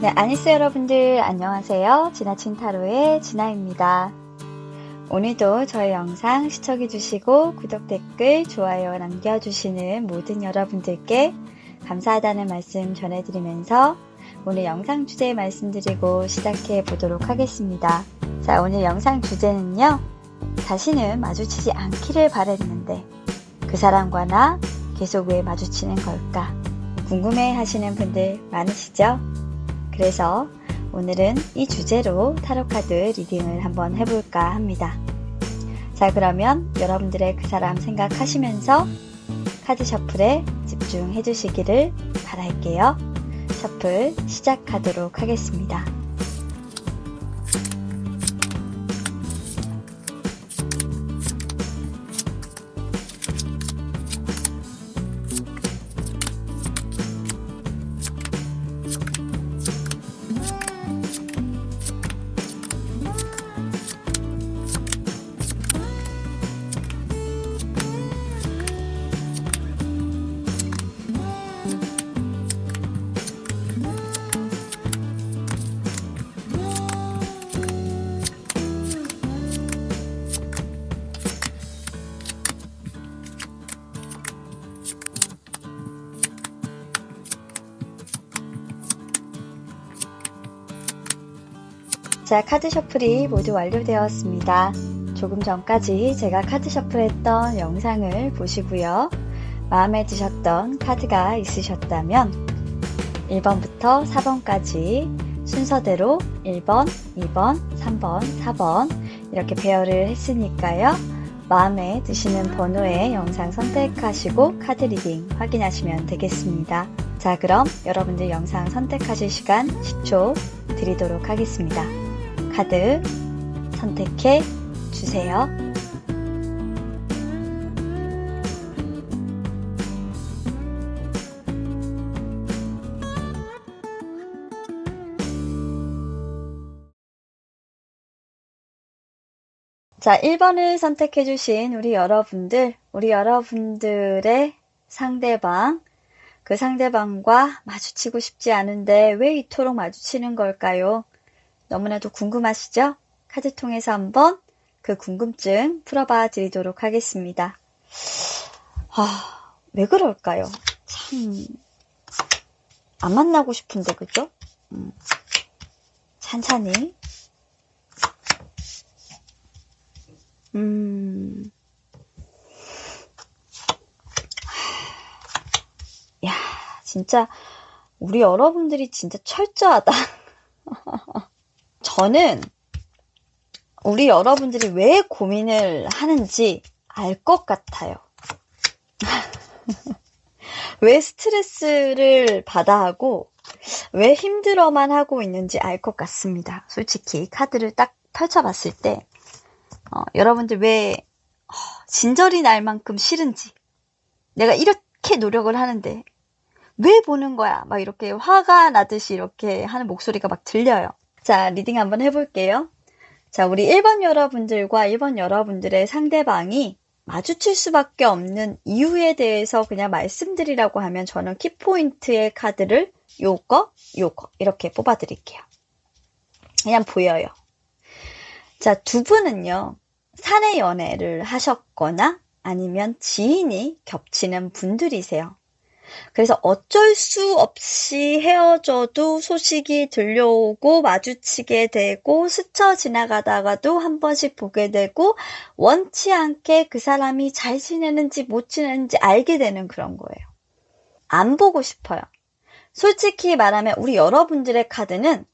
네, 아니스 여러분들 안녕하세요. 지나친 타로의 진아입니다. 오늘도 저의 영상 시청해주시고 구독, 댓글, 좋아요 남겨주시는 모든 여러분들께 감사하다는 말씀 전해드리면서 오늘 영상 주제 말씀드리고 시작해 보도록 하겠습니다. 자, 오늘 영상 주제는요. 다시는 마주치지 않기를 바랬는데 그 사람과 나 계속 왜 마주치는 걸까? 궁금해 하시는 분들 많으시죠? 그래서 오늘은 이 주제로 타로카드 리딩을 한번 해볼까 합니다. 자, 그러면 여러분들의 그 사람 생각하시면서 카드 셔플에 집중해 주시기를 바랄게요. 셔플 시작하도록 하겠습니다. 자, 카드 셔플이 모두 완료되었습니다. 조금 전까지 제가 카드 셔플했던 영상을 보시고요. 마음에 드셨던 카드가 있으셨다면 1번부터 4번까지 순서대로 1번, 2번, 3번, 4번 이렇게 배열을 했으니까요. 마음에 드시는 번호의 영상 선택하시고 카드 리딩 확인하시면 되겠습니다. 자, 그럼 여러분들 영상 선택하실 시간 10초 드리도록 하겠습니다. 카드 선택해 주세요. 자, 1번을 선택해 주신 우리 여러분들의 상대방, 그 상대방과 마주치고 싶지 않은데 왜 이토록 마주치는 걸까요? 너무나도 궁금하시죠? 카드 통해서 한번 그 궁금증 풀어봐 드리도록 하겠습니다. 왜 그럴까요? 참, 안 만나고 싶은데, 그죠? 찬찬히. 야, 진짜, 우리 여러분들이 진짜 철저하다. 저는 우리 여러분들이 왜 고민을 하는지 알 것 같아요. 왜 스트레스를 받아 하고 왜 힘들어만 하고 있는지 알 것 같습니다. 솔직히 카드를 딱 펼쳐봤을 때 여러분들 왜 진절이 날 만큼 싫은지, 내가 이렇게 노력을 하는데 왜 보는 거야? 막 이렇게 화가 나듯이 이렇게 하는 목소리가 막 들려요. 자, 리딩 한번 해볼게요. 자, 우리 1번 여러분들과 1번 여러분들의 상대방이 마주칠 수밖에 없는 이유에 대해서 그냥 말씀드리라고 하면 저는 키포인트의 카드를 요거 이렇게 뽑아드릴게요. 그냥 보여요. 자, 두 분은요, 사내 연애를 하셨거나 아니면 지인이 겹치는 분들이세요. 그래서 어쩔 수 없이 헤어져도 소식이 들려오고 마주치게 되고 스쳐 지나가다가도 한 번씩 보게 되고 원치 않게 그 사람이 잘 지내는지 못 지내는지 알게 되는 그런 거예요. 안 보고 싶어요. 솔직히 말하면 우리 여러분들의 카드는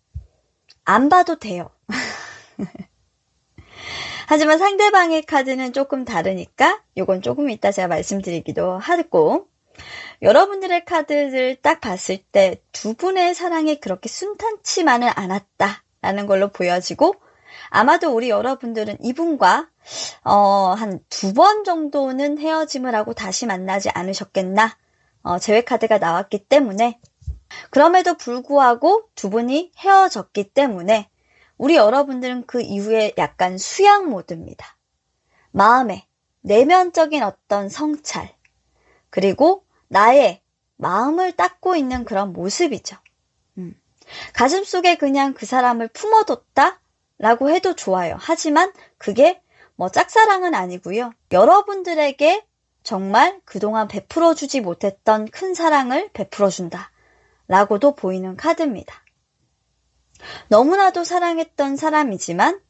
안 봐도 돼요. 하지만 상대방의 카드는 조금 다르니까 이건 조금 이따 제가 말씀드리기도 하고, 여러분들의 카드를 딱 봤을 때 두 분의 사랑이 그렇게 순탄치만은 않았다라는 걸로 보여지고, 아마도 우리 여러분들은 이분과 한 2번 정도는 헤어짐을 하고 다시 만나지 않으셨겠나, 제외 카드가 나왔기 때문에. 그럼에도 불구하고 두 분이 헤어졌기 때문에 우리 여러분들은 그 이후에 약간 수양 모드입니다. 마음의 내면적인 어떤 성찰, 그리고 나의 마음을 닦고 있는 그런 모습이죠. 가슴속에 그냥 그 사람을 품어뒀다? 라고 해도 좋아요. 하지만 그게 뭐 짝사랑은 아니고요. 여러분들에게 정말 그동안 베풀어주지 못했던 큰 사랑을 베풀어준다. 라고도 보이는 카드입니다. 너무나도 사랑했던 사람이지만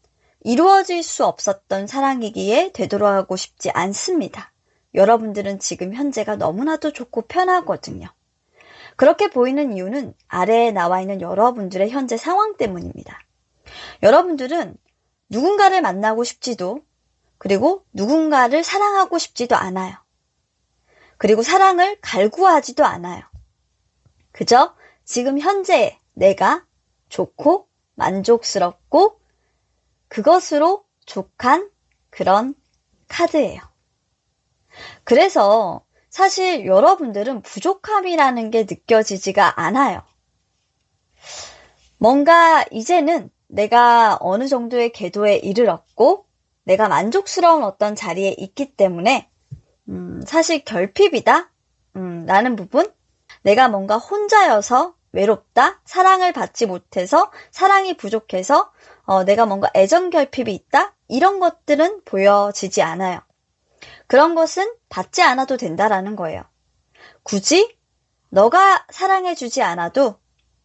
이루어질 수 없었던 사랑이기에 되돌아가고 싶지 않습니다. 여러분들은 지금 현재가 너무나도 좋고 편하거든요. 그렇게 보이는 이유는 아래에 나와 있는 여러분들의 현재 상황 때문입니다. 여러분들은 누군가를 만나고 싶지도, 그리고 누군가를 사랑하고 싶지도 않아요. 그리고 사랑을 갈구하지도 않아요. 그저 지금 현재 내가 좋고 만족스럽고 그것으로 족한 그런 카드예요. 그래서 사실 여러분들은 부족함이라는 게 느껴지지가 않아요. 뭔가 이제는 내가 어느 정도의 궤도에 이르렀고 내가 만족스러운 어떤 자리에 있기 때문에 사실 결핍이다 라는 부분, 내가 뭔가 혼자여서 외롭다, 사랑을 받지 못해서, 사랑이 부족해서 내가 뭔가 애정 결핍이 있다, 이런 것들은 보여지지 않아요. 그런 것은 받지 않아도 된다라는 거예요. 굳이 너가 사랑해주지 않아도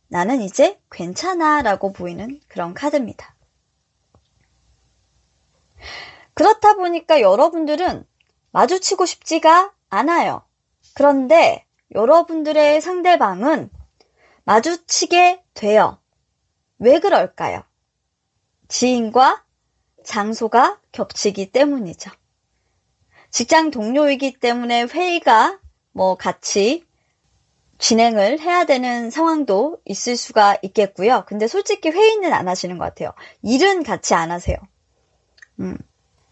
나는 이제 괜찮아 라고 보이는 그런 카드입니다. 그렇다 보니까 여러분들은 마주치고 싶지가 않아요. 그런데 여러분들의 상대방은 마주치게 돼요. 왜 그럴까요? 지인과 장소가 겹치기 때문이죠. 직장 동료이기 때문에 회의가 같이 진행을 해야 되는 상황도 있을 수가 있겠고요. 근데 솔직히 회의는 안 하시는 것 같아요. 일은 같이 안 하세요.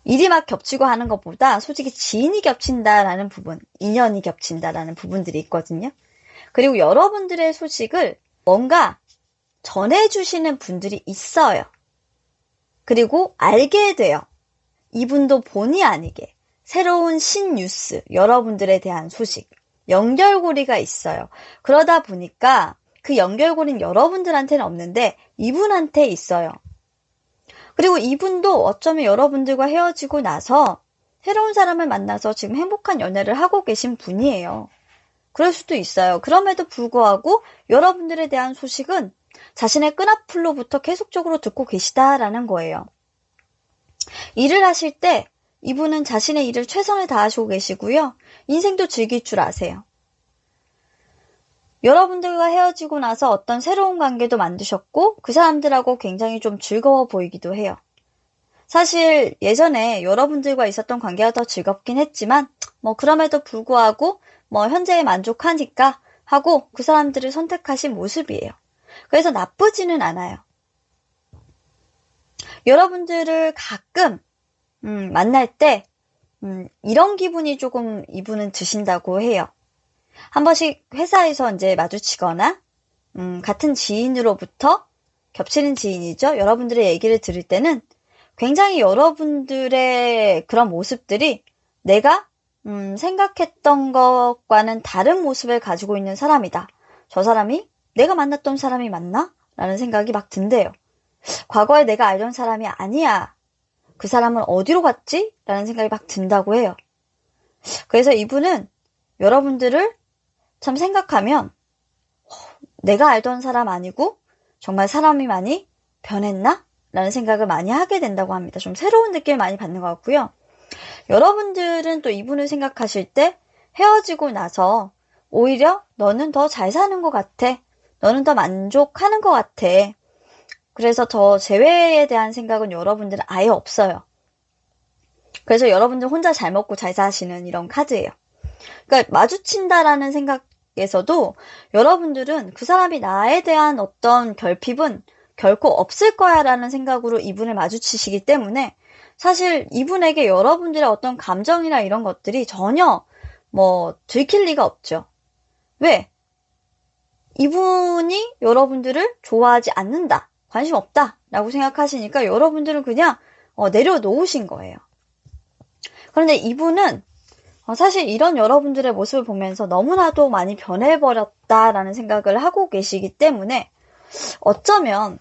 일이 막 겹치고 하는 것보다 솔직히 지인이 겹친다라는 부분, 인연이 겹친다라는 부분들이 있거든요. 그리고 여러분들의 소식을 뭔가 전해주시는 분들이 있어요. 그리고 알게 돼요. 이분도 본의 아니게 새로운 신뉴스, 여러분들에 대한 소식, 연결고리가 있어요. 그러다 보니까 그 연결고리는 여러분들한테는 없는데 이분한테 있어요. 그리고 이분도 어쩌면 여러분들과 헤어지고 나서 새로운 사람을 만나서 지금 행복한 연애를 하고 계신 분이에요. 그럴 수도 있어요. 그럼에도 불구하고 여러분들에 대한 소식은 자신의 끈앞풀로부터 계속적으로 듣고 계시다라는 거예요. 일을 하실 때 이분은 자신의 일을 최선을 다하시고 계시고요. 인생도 즐길 줄 아세요. 여러분들과 헤어지고 나서 어떤 새로운 관계도 만드셨고 그 사람들하고 굉장히 좀 즐거워 보이기도 해요. 사실 예전에 여러분들과 있었던 관계가 더 즐겁긴 했지만 그럼에도 불구하고 현재에 만족하니까 하고 그 사람들을 선택하신 모습이에요. 그래서 나쁘지는 않아요. 여러분들을 가끔 만날 때 이런 기분이 조금 이분은 드신다고 해요. 한 번씩 회사에서 이제 마주치거나 같은 지인으로부터 겹치는 지인이죠. 여러분들의 얘기를 들을 때는 굉장히 여러분들의 그런 모습들이 내가 생각했던 것과는 다른 모습을 가지고 있는 사람이다. 저 사람이 내가 만났던 사람이 맞나? 라는 생각이 막 든대요. 과거에 내가 알던 사람이 아니야. 그 사람은 어디로 갔지? 라는 생각이 막 든다고 해요. 그래서 이분은 여러분들을 참 생각하면 내가 알던 사람 아니고 정말 사람이 많이 변했나? 라는 생각을 많이 하게 된다고 합니다. 좀 새로운 느낌을 많이 받는 것 같고요. 여러분들은 또 이분을 생각하실 때 헤어지고 나서 오히려 너는 더 잘 사는 것 같아. 너는 더 만족하는 것 같아. 그래서 더 재회에 대한 생각은 여러분들은 아예 없어요. 그래서 여러분들 혼자 잘 먹고 잘 사시는 이런 카드예요. 그러니까 마주친다라는 생각에서도 여러분들은 그 사람이 나에 대한 어떤 결핍은 결코 없을 거야 라는 생각으로 이분을 마주치시기 때문에 사실 이분에게 여러분들의 어떤 감정이나 이런 것들이 전혀 들킬 리가 없죠. 왜? 이분이 여러분들을 좋아하지 않는다. 관심 없다 라고 생각하시니까 여러분들은 그냥 내려놓으신 거예요. 그런데 이분은 사실 이런 여러분들의 모습을 보면서 너무나도 많이 변해버렸다라는 생각을 하고 계시기 때문에 어쩌면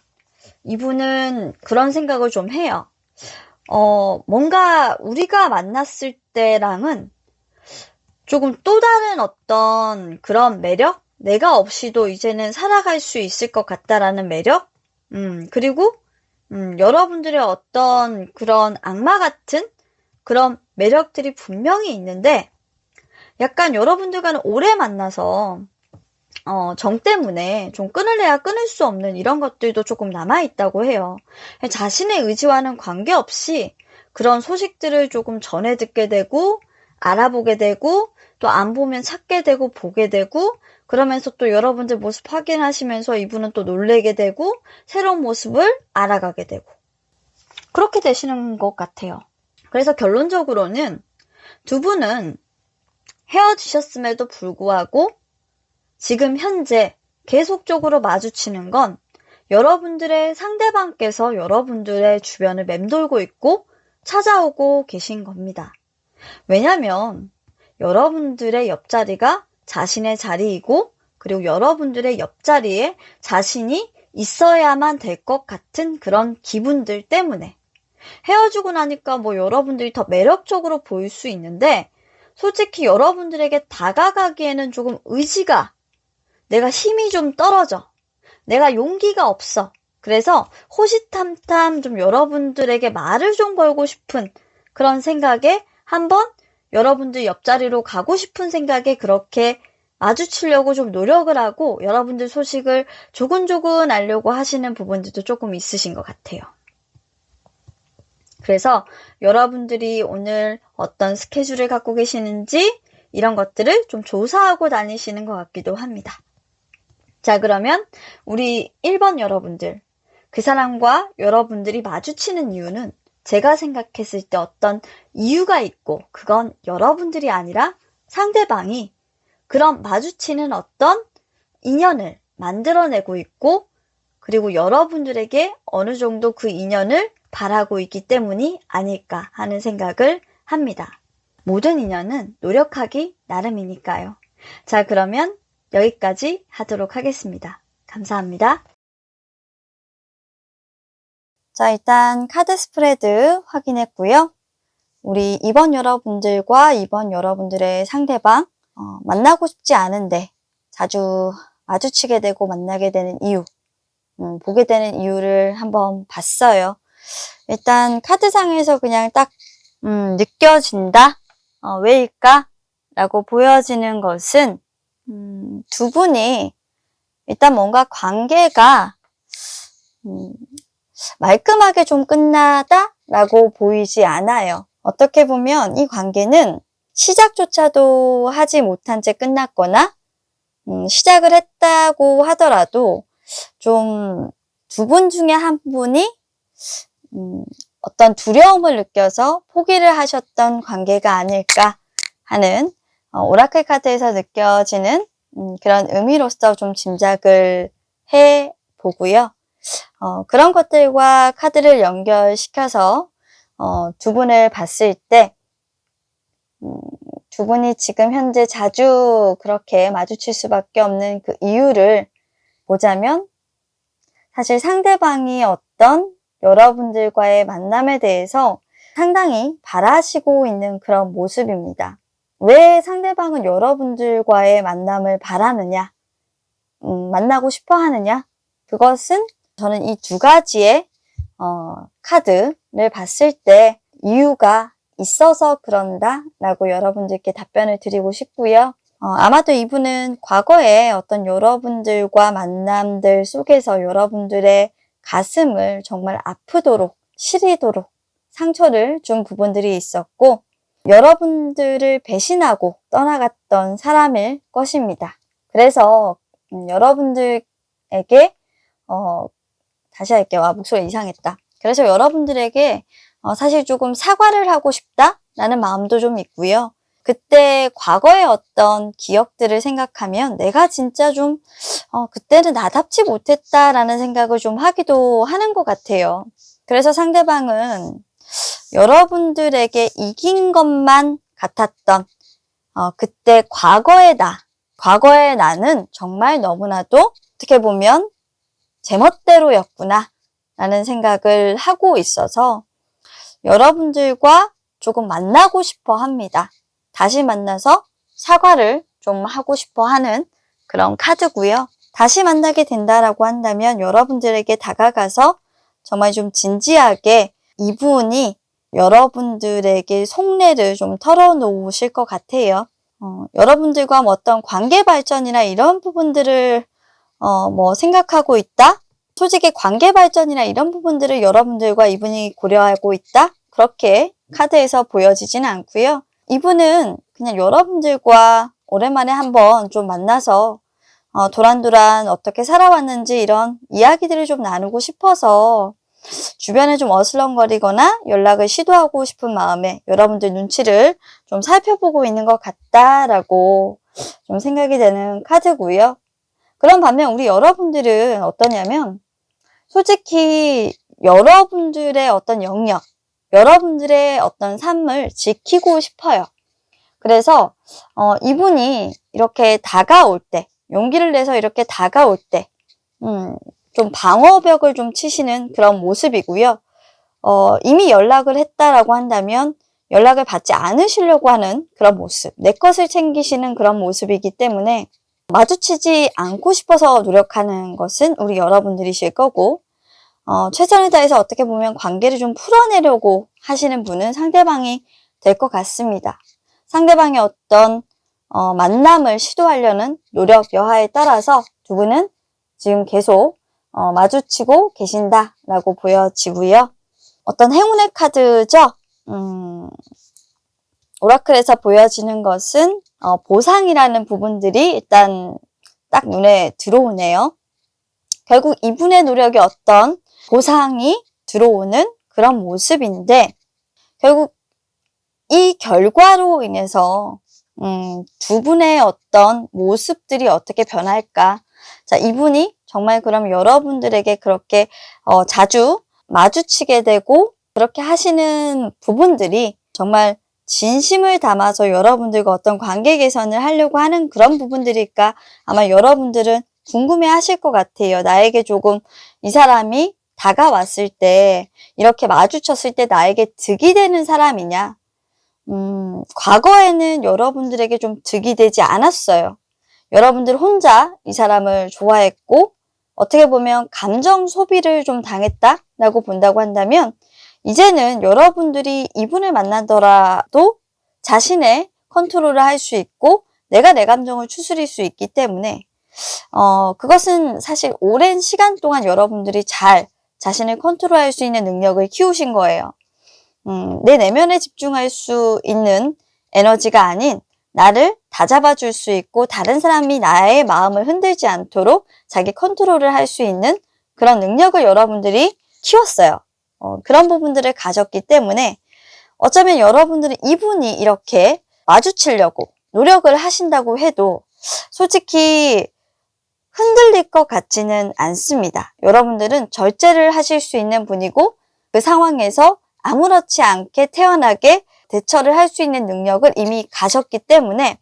이분은 그런 생각을 좀 해요. 뭔가 우리가 만났을 때랑은 조금 또 다른 어떤 그런 매력? 내가 없이도 이제는 살아갈 수 있을 것 같다라는 매력? 그리고, 여러분들의 어떤 그런 악마 같은 그런 매력들이 분명히 있는데, 약간 여러분들과는 오래 만나서, 정 때문에 좀 끊을래야 끊을 수 없는 이런 것들도 조금 남아있다고 해요. 자신의 의지와는 관계없이 그런 소식들을 조금 전해 듣게 되고, 알아보게 되고, 또 안 보면 찾게 되고, 보게 되고, 그러면서 또 여러분들 모습 확인하시면서 이분은 또 놀래게 되고, 새로운 모습을 알아가게 되고. 그렇게 되시는 것 같아요. 그래서 결론적으로는 두 분은 헤어지셨음에도 불구하고 지금 현재 계속적으로 마주치는 건 여러분들의 상대방께서 여러분들의 주변을 맴돌고 있고 찾아오고 계신 겁니다. 왜냐면 여러분들의 옆자리가 자신의 자리이고 그리고 여러분들의 옆자리에 자신이 있어야만 될 것 같은 그런 기분들 때문에 헤어지고 나니까 뭐 여러분들이 더 매력적으로 보일 수 있는데 솔직히 여러분들에게 다가가기에는 조금 의지가 내가 힘이 좀 떨어져. 내가 용기가 없어. 그래서 호시탐탐 좀 여러분들에게 말을 좀 걸고 싶은 그런 생각에 한번 여러분들 옆자리로 가고 싶은 생각에 그렇게 마주치려고 좀 노력을 하고 여러분들 소식을 조근조근 알려고 하시는 부분들도 조금 있으신 것 같아요. 그래서 여러분들이 오늘 어떤 스케줄을 갖고 계시는지 이런 것들을 좀 조사하고 다니시는 것 같기도 합니다. 자, 그러면 우리 1번 여러분들, 그 사람과 여러분들이 마주치는 이유는 제가 생각했을 때 어떤 이유가 있고 그건 여러분들이 아니라 상대방이 그런 마주치는 어떤 인연을 만들어내고 있고 그리고 여러분들에게 어느 정도 그 인연을 바라고 있기 때문이 아닐까 하는 생각을 합니다. 모든 인연은 노력하기 나름이니까요. 자, 그러면 여기까지 하도록 하겠습니다. 감사합니다. 자, 일단 카드 스프레드 확인했고요. 우리 2번 여러분들과 2번 여러분들의 상대방 만나고 싶지 않은데 자주 마주치게 되고 만나게 되는 이유, 보게 되는 이유를 한번 봤어요. 일단 카드상에서 그냥 딱 느껴진다? 왜일까? 라고 보여지는 것은 두 분이 일단 뭔가 관계가 말끔하게 좀 끝나다? 라고 보이지 않아요. 어떻게 보면 이 관계는 시작조차도 하지 못한 채 끝났거나 시작을 했다고 하더라도 좀 두 분 중에 한 분이 어떤 두려움을 느껴서 포기를 하셨던 관계가 아닐까 하는 오라클 카드에서 느껴지는 그런 의미로서 좀 짐작을 해보고요. 그런 것들과 카드를 연결시켜서 두 분을 봤을 때 두 분이 지금 현재 자주 그렇게 마주칠 수밖에 없는 그 이유를 보자면 사실 상대방이 어떤 여러분들과의 만남에 대해서 상당히 바라시고 있는 그런 모습입니다. 왜 상대방은 여러분들과의 만남을 바라느냐? 만나고 싶어 하느냐? 그것은 저는 이 두 가지의 카드를 봤을 때 이유가 있어서 그런다 라고 여러분들께 답변을 드리고 싶고요. 아마도 이분은 과거에 어떤 여러분들과 만남들 속에서 여러분들의 가슴을 정말 아프도록 시리도록 상처를 준 부분들이 있었고 여러분들을 배신하고 떠나갔던 사람일 것입니다. 그래서 여러분들에게 다시 할게요. 목소리 이상했다. 그래서 여러분들에게 사실 조금 사과를 하고 싶다라는 마음도 좀 있고요. 그때 과거의 어떤 기억들을 생각하면 내가 진짜 좀 그때는 나답지 못했다라는 생각을 좀 하기도 하는 것 같아요. 그래서 상대방은 여러분들에게 이긴 것만 같았던 그때 과거의 나는 정말 너무나도 어떻게 보면 제멋대로였구나 라는 생각을 하고 있어서 여러분들과 조금 만나고 싶어 합니다. 다시 만나서 사과를 좀 하고 싶어 하는 그런 카드고요. 다시 만나게 된다라고 한다면 여러분들에게 다가가서 정말 좀 진지하게 이분이 여러분들에게 속내를 좀 털어놓으실 것 같아요. 여러분들과 뭐 어떤 관계 발전이나 이런 부분들을 뭐 생각하고 있다? 솔직히 관계 발전이나 이런 부분들을 여러분들과 이분이 고려하고 있다? 그렇게 카드에서 보여지진 않고요. 이분은 그냥 여러분들과 오랜만에 한번 좀 만나서 도란도란 어떻게 살아왔는지 이런 이야기들을 좀 나누고 싶어서 주변에 좀 어슬렁거리거나 연락을 시도하고 싶은 마음에 여러분들 눈치를 좀 살펴보고 있는 것 같다라고 좀 생각이 되는 카드고요. 그런 반면 우리 여러분들은 어떠냐면 솔직히 여러분들의 어떤 영역, 여러분들의 어떤 삶을 지키고 싶어요. 그래서 이분이 이렇게 다가올 때, 용기를 내서 이렇게 다가올 때 좀 방어벽을 좀 치시는 그런 모습이고요. 이미 연락을 했다라고 한다면 연락을 받지 않으시려고 하는 그런 모습, 내 것을 챙기시는 그런 모습이기 때문에 마주치지 않고 싶어서 노력하는 것은 우리 여러분들이실 거고 최선을 다해서 어떻게 보면 관계를 좀 풀어내려고 하시는 분은 상대방이 될 것 같습니다. 상대방의 어떤 만남을 시도하려는 노력 여하에 따라서 두 분은 지금 계속 마주치고 계신다라고 보여지고요. 어떤 행운의 카드죠. 오라클에서 보여지는 것은 보상이라는 부분들이 일단 딱 눈에 들어오네요. 결국 이분의 노력이 어떤 보상이 들어오는 그런 모습인데 결국 이 결과로 인해서 두 분의 어떤 모습들이 어떻게 변할까? 자, 이분이 정말 그럼 여러분들에게 그렇게 자주 마주치게 되고 그렇게 하시는 부분들이 정말 진심을 담아서 여러분들과 어떤 관계 개선을 하려고 하는 그런 부분들일까? 아마 여러분들은 궁금해 하실 것 같아요. 나에게 조금 이 사람이 다가왔을 때 이렇게 마주쳤을 때 나에게 득이 되는 사람이냐? 과거에는 여러분들에게 좀 득이 되지 않았어요. 여러분들 혼자 이 사람을 좋아했고 어떻게 보면 감정 소비를 좀 당했다라고 본다고 한다면 이제는 여러분들이 이분을 만나더라도 자신의 컨트롤을 할 수 있고 내가 내 감정을 추스릴 수 있기 때문에 그것은 사실 오랜 시간 동안 여러분들이 잘 자신을 컨트롤할 수 있는 능력을 키우신 거예요. 내 내면에 집중할 수 있는 에너지가 아닌 나를 다잡아 줄 수 있고 다른 사람이 나의 마음을 흔들지 않도록 자기 컨트롤을 할 수 있는 그런 능력을 여러분들이 키웠어요. 그런 부분들을 가졌기 때문에 어쩌면 여러분들은 이분이 이렇게 마주치려고 노력을 하신다고 해도 솔직히 흔들릴 것 같지는 않습니다. 여러분들은 절제를 하실 수 있는 분이고 그 상황에서 아무렇지 않게 태연하게 대처를 할 수 있는 능력을 이미 가졌기 때문에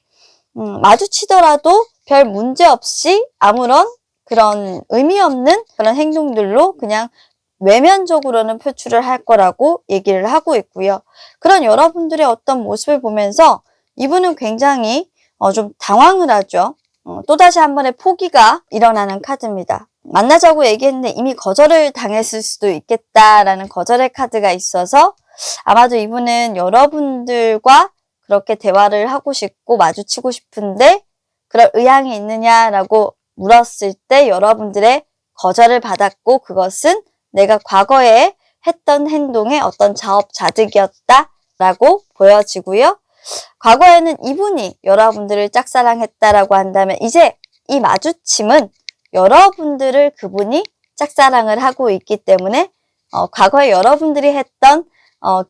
마주치더라도 별 문제 없이 아무런 그런 의미 없는 그런 행동들로 그냥 외면적으로는 표출을 할 거라고 얘기를 하고 있고요. 그런 여러분들의 어떤 모습을 보면서 이분은 굉장히 좀 당황을 하죠. 또다시 한 번의 포기가 일어나는 카드입니다. 만나자고 얘기했는데 이미 거절을 당했을 수도 있겠다라는 거절의 카드가 있어서 아마도 이분은 여러분들과 그렇게 대화를 하고 싶고 마주치고 싶은데 그럴 의향이 있느냐라고 물었을 때 여러분들의 거절을 받았고 그것은 내가 과거에 했던 행동의 어떤 자업자득이었다라고 보여지고요. 과거에는 이분이 여러분들을 짝사랑했다라고 한다면 이제 이 마주침은 여러분들을 그분이 짝사랑을 하고 있기 때문에 과거에 여러분들이 했던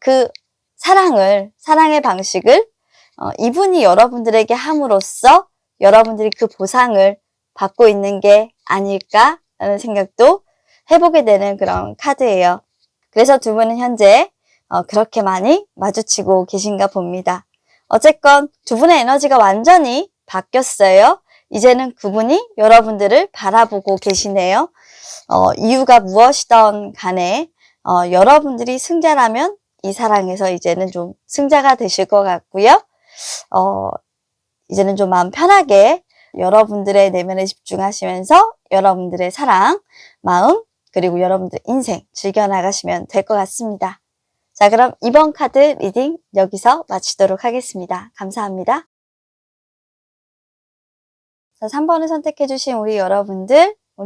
그 사랑의 방식을 이분이 여러분들에게 함으로써 여러분들이 그 보상을 받고 있는 게 아닐까라는 생각도 해보게 되는 그런 카드예요. 그래서 두 분은 현재 그렇게 많이 마주치고 계신가 봅니다. 어쨌건 두 분의 에너지가 완전히 바뀌었어요. 이제는 그분이 여러분들을 바라보고 계시네요. 이유가 무엇이든 간에 여러분들이 승자라면 이 사랑에서 이제는 좀 승자가 되실 것 같고요. 이제는 좀 마음 편하게 여러분들의 내면에 집중하시면서 여러분들의 사랑, 마음, 그리고 여러분들의 인생 즐겨나가시면 될 것 같습니다. 자, 그럼 이번 카드 리딩 여기서 마치도록 하겠습니다. 감사합니다. 자, 3번을 선택해주신 우리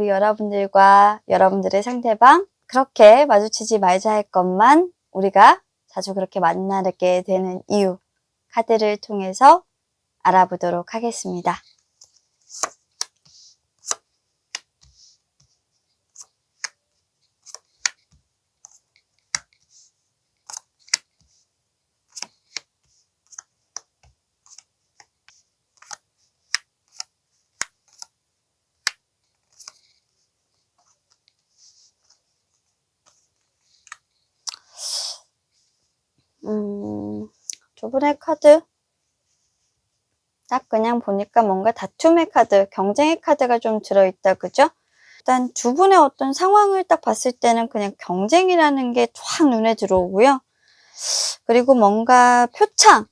여러분들과 여러분들의 상대방, 그렇게 마주치지 말자 할 것만 우리가 자주 그렇게 만나게 되는 이유, 카드를 통해서 알아보도록 하겠습니다. 두 분의 카드 딱 그냥 보니까 뭔가 다툼의 카드, 경쟁의 카드가 좀 들어있다, 그죠? 일단 두 분의 어떤 상황을 딱 봤을 때는 그냥 경쟁이라는 게 쫙 눈에 들어오고요. 그리고 뭔가 표창,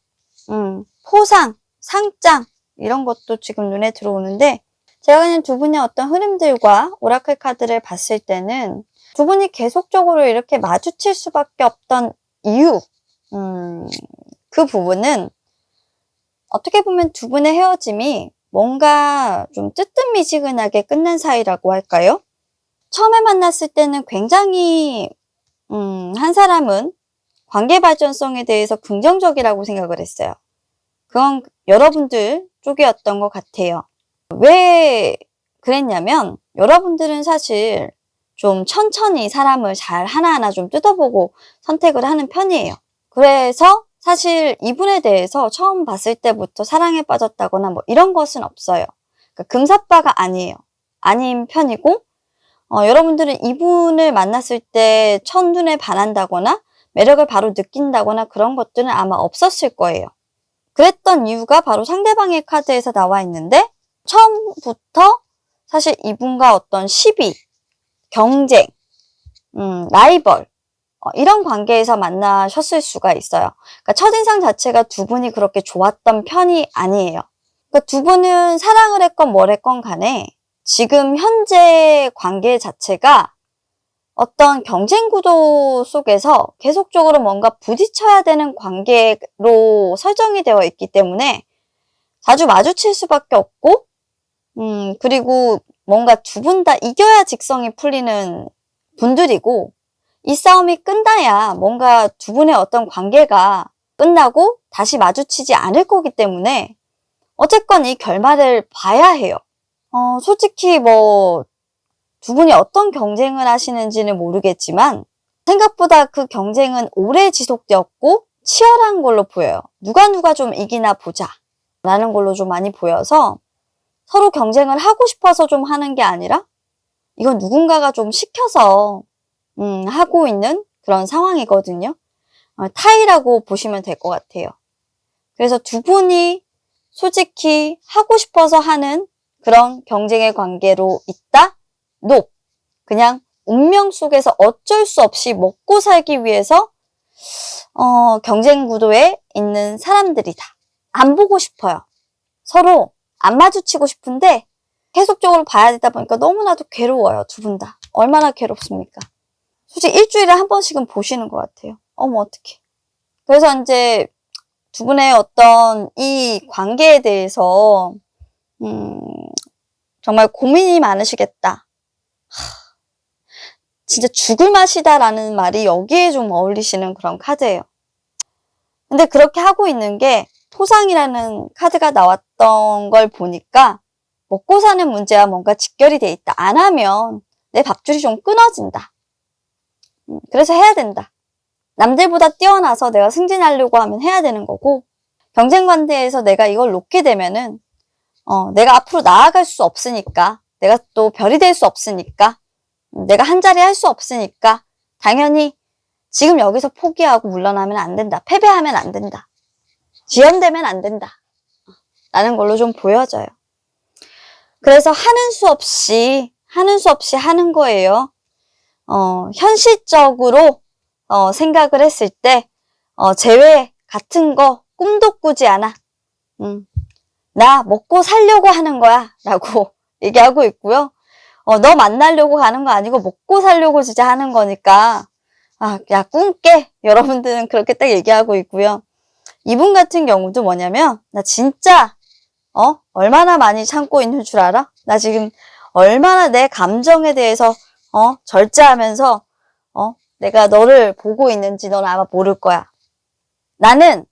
포상, 상장 이런 것도 지금 눈에 들어오는데, 제가 그냥 두 분의 어떤 흐름들과 오라클 카드를 봤을 때는 두 분이 계속적으로 이렇게 마주칠 수밖에 없던 이유, 그 부분은 어떻게 보면 두 분의 헤어짐이 뭔가 좀 뜨뜻미지근하게 끝난 사이라고 할까요? 처음에 만났을 때는 굉장히 한 사람은 관계 발전성에 대해서 긍정적이라고 생각을 했어요. 그건 여러분들 쪽이었던 것 같아요. 왜 그랬냐면 여러분들은 사실 좀 천천히 사람을 잘 하나하나 좀 뜯어보고 선택을 하는 편이에요. 그래서 사실 이분에 대해서 처음 봤을 때부터 사랑에 빠졌다거나 뭐 이런 것은 없어요. 그러니까 금사빠가 아니에요. 아닌 편이고, 여러분들은 이분을 만났을 때 첫눈에 반한다거나 매력을 바로 느낀다거나 그런 것들은 아마 없었을 거예요. 그랬던 이유가 바로 상대방의 카드에서 나와 있는데, 처음부터 사실 이분과 어떤 시비, 경쟁, 라이벌, 이런 관계에서 만나셨을 수가 있어요. 그러니까 첫인상 자체가 두 분이 그렇게 좋았던 편이 아니에요. 그러니까 두 분은 사랑을 했건 뭘 했건 간에 지금 현재 관계 자체가 어떤 경쟁 구도 속에서 계속적으로 뭔가 부딪혀야 되는 관계로 설정이 되어 있기 때문에 자주 마주칠 수밖에 없고, 그리고 뭔가 두 분 다 이겨야 직성이 풀리는 분들이고, 이 싸움이 끝나야 뭔가 두 분의 어떤 관계가 끝나고 다시 마주치지 않을 거기 때문에 어쨌건 이 결말을 봐야 해요. 솔직히 뭐 두 분이 어떤 경쟁을 하시는지는 모르겠지만 생각보다 그 경쟁은 오래 지속되었고 치열한 걸로 보여요. 누가 좀 이기나 보자 라는 걸로 좀 많이 보여서 서로 경쟁을 하고 싶어서 좀 하는 게 아니라 이건 누군가가 좀 시켜서 하고 있는 그런 상황이거든요. 타이라고 보시면 될 것 같아요. 그래서 두 분이 솔직히 하고 싶어서 하는 그런 경쟁의 관계로 있다? 노. 그냥 운명 속에서 어쩔 수 없이 먹고 살기 위해서 경쟁 구도에 있는 사람들이다. 안 보고 싶어요. 서로 안 마주치고 싶은데 계속적으로 봐야 되다 보니까 너무나도 괴로워요. 두 분 다. 얼마나 괴롭습니까? 솔직히 일주일에 한 번씩은 보시는 것 같아요. 어머 어떡해. 그래서 이제 두 분의 어떤 이 관계에 대해서 정말 고민이 많으시겠다. 진짜 죽을 맛이다라는 말이 여기에 좀 어울리시는 그런 카드예요. 근데 그렇게 하고 있는 게 토상이라는 카드가 나왔던 걸 보니까 먹고 사는 문제와 뭔가 직결이 돼 있다. 안 하면 내 밥줄이 좀 끊어진다. 그래서 해야 된다. 남들보다 뛰어나서 내가 승진하려고 하면 해야 되는 거고, 경쟁 관계에서 내가 이걸 놓게 되면은 내가 앞으로 나아갈 수 없으니까, 내가 또 별이 될 수 없으니까, 내가 한 자리 할 수 없으니까 당연히 지금 여기서 포기하고 물러나면 안 된다. 패배하면 안 된다. 지연되면 안 된다. 라는 걸로 좀 보여져요. 그래서 하는 수 없이 하는 거예요. 현실적으로 생각을 했을 때 재회 같은 거 꿈도 꾸지 않아. 나 먹고 살려고 하는 거야 라고 얘기하고 있고요. 너 만나려고 가는 거 아니고 먹고 살려고 진짜 하는 거니까 야 꿈 깨. 여러분들은 그렇게 딱 얘기하고 있고요. 이분 같은 경우도 뭐냐면 나 진짜 얼마나 많이 참고 있는 줄 알아? 나 지금 얼마나 내 감정에 대해서 절제하면서 내가 너를 보고 있는지 넌 아마 모를 거야. 나는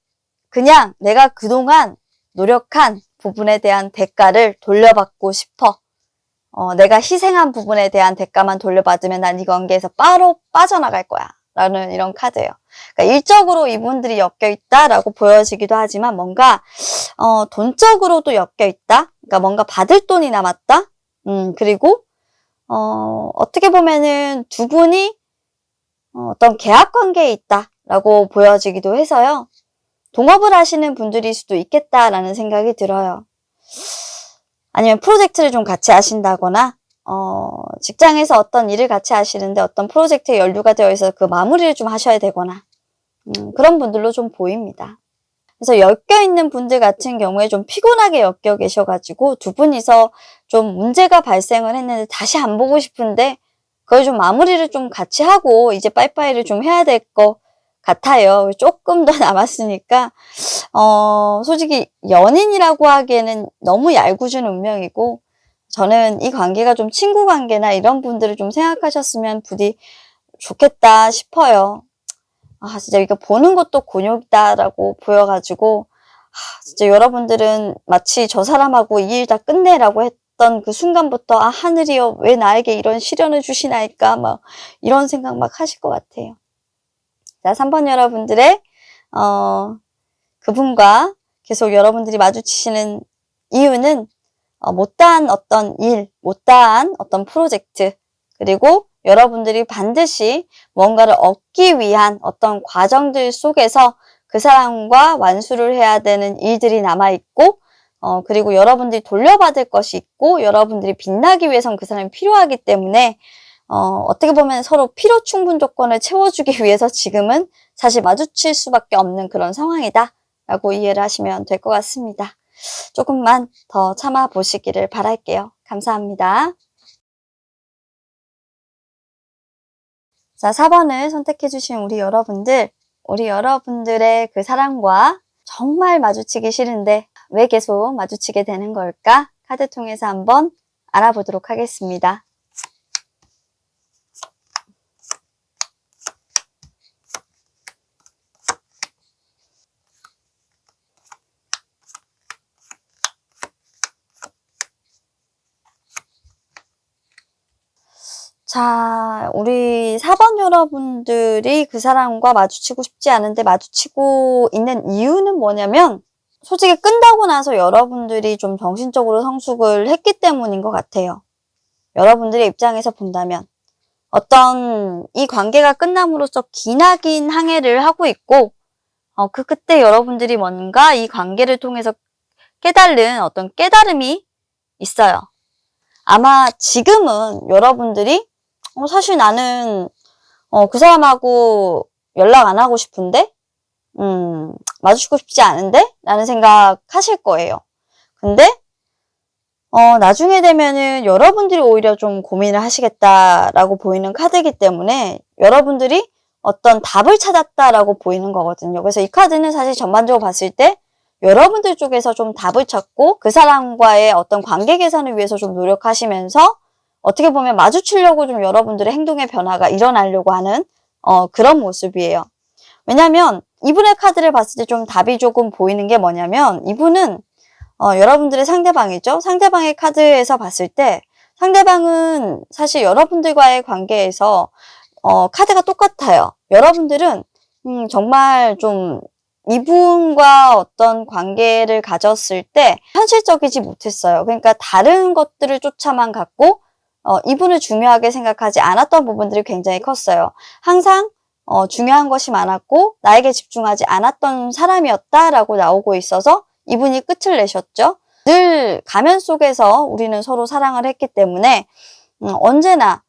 그냥 내가 그동안 노력한 부분에 대한 대가를 돌려받고 싶어. 내가 희생한 부분에 대한 대가만 돌려받으면 난 이 관계에서 바로 빠져나갈 거야. 라는 이런 카드예요. 그러니까 일적으로 이분들이 엮여있다라고 보여지기도 하지만 뭔가 돈적으로도 엮여있다. 그러니까 뭔가 받을 돈이 남았다. 그리고 어떻게 보면은 두 분이 어떤 계약 관계에 있다라고 보여지기도 해서요. 동업을 하시는 분들일 수도 있겠다라는 생각이 들어요. 아니면 프로젝트를 좀 같이 하신다거나 직장에서 어떤 일을 같이 하시는데 어떤 프로젝트에 연루가 되어 있어서 그 마무리를 좀 하셔야 되거나 그런 분들로 좀 보입니다. 그래서 엮여있는 분들 같은 경우에 좀 피곤하게 엮여 계셔가지고 두 분이서 좀 문제가 발생을 했는데 다시 안 보고 싶은데 그걸 좀 마무리를 좀 같이 하고 이제 빠이빠이를 좀 해야 될 것 같아요. 조금 더 남았으니까 솔직히 연인이라고 하기에는 너무 얄궂은 운명이고 저는 이 관계가 좀 친구 관계나 이런 분들을 좀 생각하셨으면 부디 좋겠다 싶어요. 진짜 이거 보는 것도 곤욕이다라고 보여가지고 진짜 여러분들은 마치 저 사람하고 이 일 다 끝내라고 했던 그 순간부터 하늘이여 왜 나에게 이런 시련을 주시나이까 막 이런 생각 막 하실 것 같아요. 자, 3번 여러분들의 그분과 계속 여러분들이 마주치시는 이유는 못다한 어떤 일, 못다한 어떤 프로젝트, 그리고 여러분들이 반드시 뭔가를 얻기 위한 어떤 과정들 속에서 그 사람과 완수를 해야 되는 일들이 남아있고, 그리고 여러분들이 돌려받을 것이 있고, 여러분들이 빛나기 위해선 그 사람이 필요하기 때문에, 어떻게 보면 서로 필요 충분 조건을 채워주기 위해서 지금은 사실 마주칠 수밖에 없는 그런 상황이다 라고 이해를 하시면 될 것 같습니다. 조금만 더 참아보시기를 바랄게요. 감사합니다. 자, 4번을 선택해주신 우리 여러분들의 그 사람과 정말 마주치기 싫은데 왜 계속 마주치게 되는 걸까? 카드 통해서 한번 알아보도록 하겠습니다. 자, 우리 4번 여러분들이 그 사람과 마주치고 싶지 않은데 마주치고 있는 이유는 뭐냐면 솔직히 끝나고 나서 여러분들이 좀 정신적으로 성숙을 했기 때문인 것 같아요. 여러분들의 입장에서 본다면 어떤 이 관계가 끝남으로써 기나긴 항해를 하고 있고 그 끝에 여러분들이 뭔가 이 관계를 통해서 깨달은 어떤 깨달음이 있어요. 아마 지금은 여러분들이 사실 나는 그 사람하고 연락 안 하고 싶은데 마주치고 싶지 않은데? 라는 생각 하실 거예요. 근데 나중에 되면은 여러분들이 오히려 좀 고민을 하시겠다라고 보이는 카드이기 때문에 여러분들이 어떤 답을 찾았다라고 보이는 거거든요. 그래서 이 카드는 사실 전반적으로 봤을 때 여러분들 쪽에서 좀 답을 찾고 그 사람과의 어떤 관계 개선을 위해서 좀 노력하시면서 어떻게 보면 마주치려고 좀 여러분들의 행동의 변화가 일어나려고 하는 그런 모습이에요. 왜냐면 이분의 카드를 봤을 때 좀 답이 조금 보이는 게 뭐냐면 이분은 여러분들의 상대방이죠. 상대방의 카드에서 봤을 때 상대방은 사실 여러분들과의 관계에서 카드가 똑같아요. 여러분들은 정말 좀 이분과 어떤 관계를 가졌을 때 현실적이지 못했어요. 그러니까 다른 것들을 쫓아만 갔고 이분을 중요하게 생각하지 않았던 부분들이 굉장히 컸어요. 항상 중요한 것이 많았고 나에게 집중하지 않았던 사람이었다라고 나오고 있어서 이분이 끝을 내셨죠. 늘 가면 속에서 우리는 서로 사랑을 했기 때문에 언제나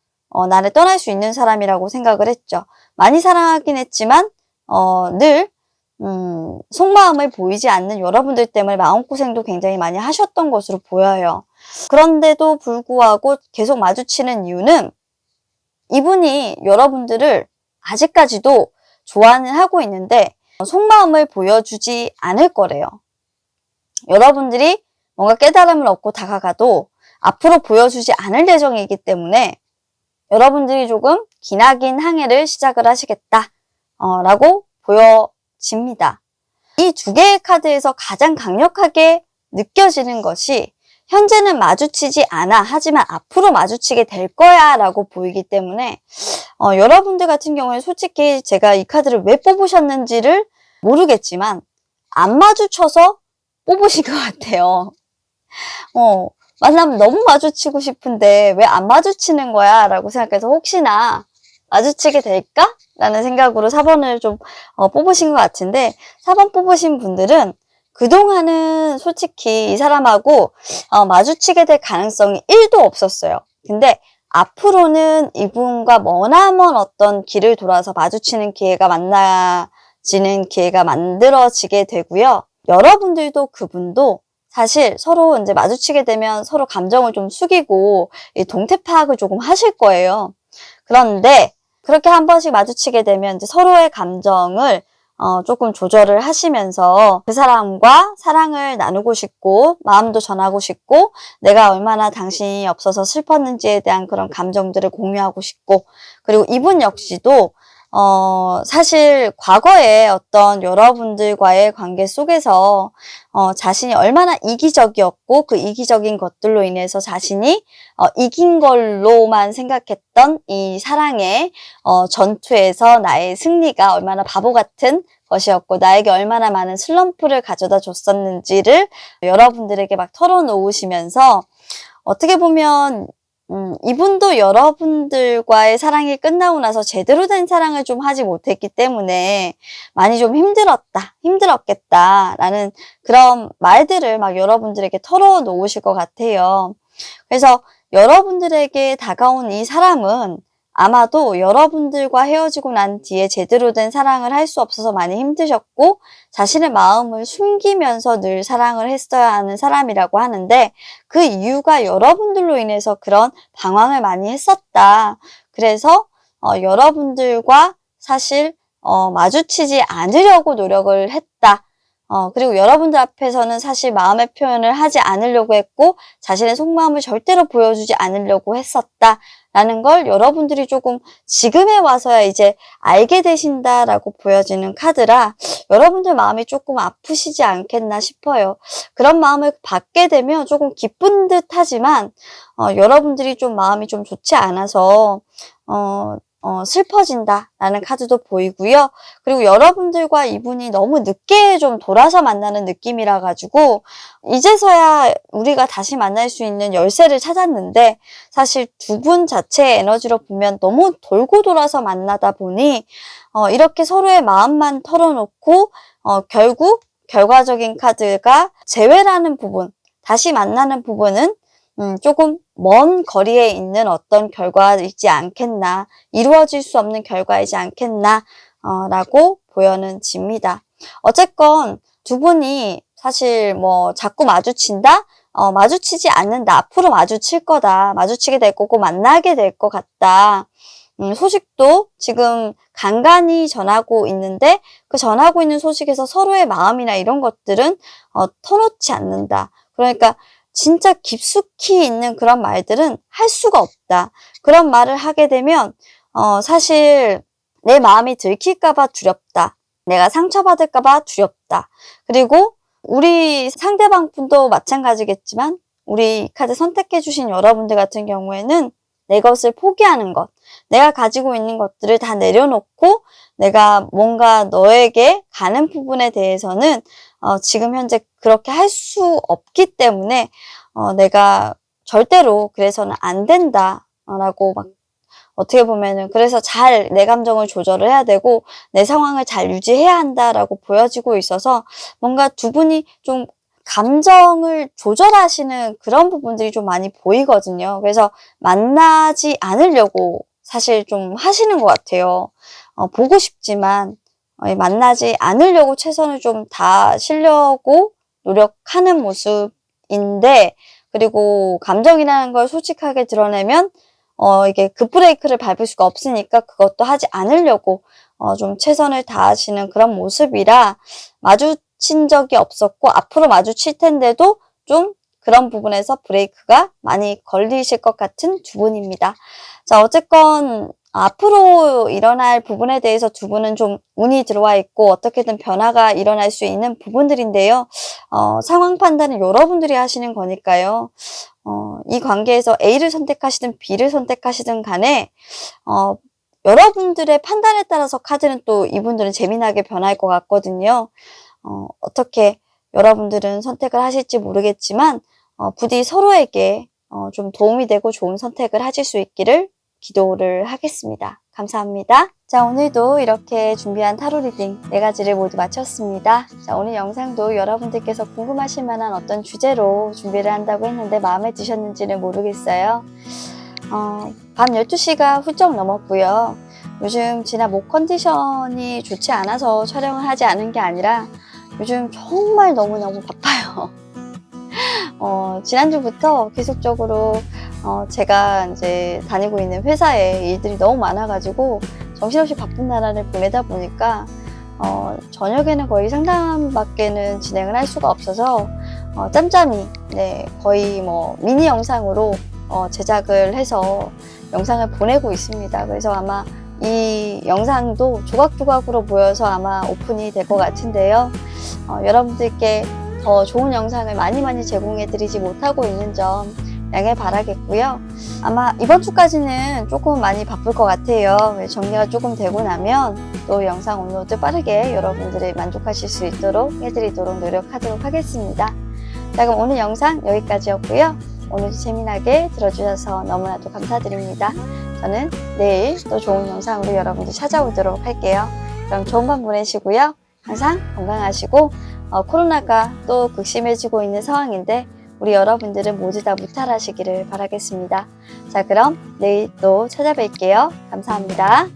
나를 떠날 수 있는 사람이라고 생각을 했죠. 많이 사랑하긴 했지만 늘 속마음을 보이지 않는 여러분들 때문에 마음고생도 굉장히 많이 하셨던 것으로 보여요. 그런데도 불구하고 계속 마주치는 이유는 이분이 여러분들을 아직까지도 좋아는 하고 있는데 속마음을 보여주지 않을 거래요. 여러분들이 뭔가 깨달음을 얻고 다가가도 앞으로 보여주지 않을 예정이기 때문에 여러분들이 조금 기나긴 항해를 시작을 하시겠다 라고 보여집니다. 이 두 개의 카드에서 가장 강력하게 느껴지는 것이 현재는 마주치지 않아. 하지만 앞으로 마주치게 될 거야 라고 보이기 때문에 여러분들 같은 경우에 솔직히 제가 이 카드를 왜 뽑으셨는지를 모르겠지만 안 마주쳐서 뽑으신 것 같아요. 만나면 너무 마주치고 싶은데 왜 안 마주치는 거야? 라고 생각해서 혹시나 마주치게 될까? 라는 생각으로 4번을 좀 뽑으신 것 같은데 4번 뽑으신 분들은 그동안은 솔직히 이 사람하고 마주치게 될 가능성이 1도 없었어요. 근데 앞으로는 이분과 머나먼 어떤 길을 돌아서 마주치는 기회가 만나지는 기회가 만들어지게 되고요. 여러분들도 그분도 사실 서로 이제 마주치게 되면 서로 감정을 좀 숙이고 동태 파악을 조금 하실 거예요. 그런데 그렇게 한 번씩 마주치게 되면 이제 서로의 감정을 조금 조절을 하시면서 그 사람과 사랑을 나누고 싶고 마음도 전하고 싶고 내가 얼마나 당신이 없어서 슬펐는지에 대한 그런 감정들을 공유하고 싶고 그리고 이분 역시도 사실 과거에 어떤 여러분들과의 관계 속에서 자신이 얼마나 이기적이었고 그 이기적인 것들로 인해서 자신이 이긴 걸로만 생각했던 이 사랑의 전투에서 나의 승리가 얼마나 바보 같은 것이었고 나에게 얼마나 많은 슬럼프를 가져다 줬었는지를 여러분들에게 막 털어놓으시면서 어떻게 보면 이분도 여러분들과의 사랑이 끝나고 나서 제대로 된 사랑을 좀 하지 못했기 때문에 많이 좀 힘들었겠다라는 그런 말들을 막 여러분들에게 털어놓으실 것 같아요. 그래서 여러분들에게 다가온 이 사람은 아마도 여러분들과 헤어지고 난 뒤에 제대로 된 사랑을 할 수 없어서 많이 힘드셨고 자신의 마음을 숨기면서 늘 사랑을 했어야 하는 사람이라고 하는데 그 이유가 여러분들로 인해서 그런 방황을 많이 했었다. 그래서 여러분들과 사실 마주치지 않으려고 노력을 했다. 그리고 여러분들 앞에서는 사실 마음의 표현을 하지 않으려고 했고 자신의 속마음을 절대로 보여주지 않으려고 했었다. 라는 걸 여러분들이 조금 지금에 와서야 이제 알게 되신다라고 보여지는 카드라 여러분들 마음이 조금 아프시지 않겠나 싶어요. 그런 마음을 받게 되면 조금 기쁜 듯 하지만 여러분들이 좀 마음이 좀 좋지 않아서 슬퍼진다라는 카드도 보이고요. 그리고 여러분들과 이분이 너무 늦게 좀 돌아서 만나는 느낌이라 가지고 이제서야 우리가 다시 만날 수 있는 열쇠를 찾았는데 사실 두 분 자체의 에너지로 보면 너무 돌고 돌아서 만나다 보니 이렇게 서로의 마음만 털어놓고 결국 결과적인 카드가 재회라는 부분, 다시 만나는 부분은 조금 먼 거리에 있는 어떤 결과이지 않겠나, 이루어질 수 없는 결과이지 않겠나, 라고 보여집니다. 어쨌건 두 분이 사실 뭐 자꾸 마주친다? 마주치지 않는다. 앞으로 마주칠 거다. 마주치게 될 거고 만나게 될 것 같다. 소식도 지금 간간히 전하고 있는데 그 전하고 있는 소식에서 서로의 마음이나 이런 것들은 터놓지 않는다. 그러니까 진짜 깊숙이 있는 그런 말들은 할 수가 없다. 그런 말을 하게 되면 사실 내 마음이 들킬까봐 두렵다. 내가 상처받을까봐 두렵다. 그리고 우리 상대방 분도 마찬가지겠지만 우리 카드 선택해주신 여러분들 같은 경우에는 내 것을 포기하는 것, 내가 가지고 있는 것들을 다 내려놓고 내가 뭔가 너에게 가는 부분에 대해서는 지금 현재 그렇게 할 수 없기 때문에 내가 절대로 그래서는 안 된다라고 막 어떻게 보면은 그래서 잘 내 감정을 조절을 해야 되고 내 상황을 잘 유지해야 한다라고 보여지고 있어서 뭔가 두 분이 좀 감정을 조절하시는 그런 부분들이 좀 많이 보이거든요. 그래서 만나지 않으려고 사실 좀 하시는 것 같아요. 보고 싶지만 만나지 않으려고 최선을 좀 다하시려고 노력하는 모습인데, 그리고 감정이라는 걸 솔직하게 드러내면 이게 급브레이크를 밟을 수가 없으니까 그것도 하지 않으려고 좀 최선을 다하시는 그런 모습이라 마주친 적이 없었고 앞으로 마주칠 텐데도 좀 그런 부분에서 브레이크가 많이 걸리실 것 같은 두 분입니다. 자, 어쨌건 앞으로 일어날 부분에 대해서 두 분은 좀 운이 들어와 있고 어떻게든 변화가 일어날 수 있는 부분들인데요. 상황 판단은 여러분들이 하시는 거니까요. 이 관계에서 A를 선택하시든 B를 선택하시든 간에 여러분들의 판단에 따라서 카드는 또 이분들은 재미나게 변할 것 같거든요. 어떻게 여러분들은 선택을 하실지 모르겠지만 부디 서로에게 좀 도움이 되고 좋은 선택을 하실 수 있기를 기도를 하겠습니다. 감사합니다. 자, 오늘도 이렇게 준비한 타로 리딩 4가지를 모두 마쳤습니다. 자, 오늘 영상도 여러분들께서 궁금하실 만한 어떤 주제로 준비를 한다고 했는데 마음에 드셨는지는 모르겠어요. 밤 12시가 훌쩍 넘었고요. 요즘 지난 목 컨디션이 좋지 않아서 촬영을 하지 않은 게 아니라 요즘 정말 너무너무 바빠요. 지난주부터 계속적으로 제가 이제 다니고 있는 회사에 일들이 너무 많아가지고 정신없이 바쁜 나날을 보내다 보니까 저녁에는 거의 상담밖에는 진행을 할 수가 없어서 짬짬이 거의 뭐 미니 영상으로 제작을 해서 영상을 보내고 있습니다. 그래서 아마 이 영상도 조각조각으로 모여서 아마 오픈이 될 것 같은데요. 여러분들께 더 좋은 영상을 많이 제공해드리지 못하고 있는 점 양해 바라겠고요. 아마 이번 주까지는 조금 많이 바쁠 것 같아요. 정리가 조금 되고 나면 또 영상 업로드 빠르게 여러분들이 만족하실 수 있도록 해드리도록 노력하도록 하겠습니다. 자, 그럼 오늘 영상 여기까지였고요. 오늘도 재미나게 들어주셔서 너무나도 감사드립니다. 저는 내일 또 좋은 영상으로 여러분들 찾아오도록 할게요. 그럼 좋은 밤 보내시고요. 항상 건강하시고 코로나가 또 극심해지고 있는 상황인데 우리 여러분들은 모두 다 무탈하시기를 바라겠습니다. 자, 그럼 내일 또 찾아뵐게요. 감사합니다.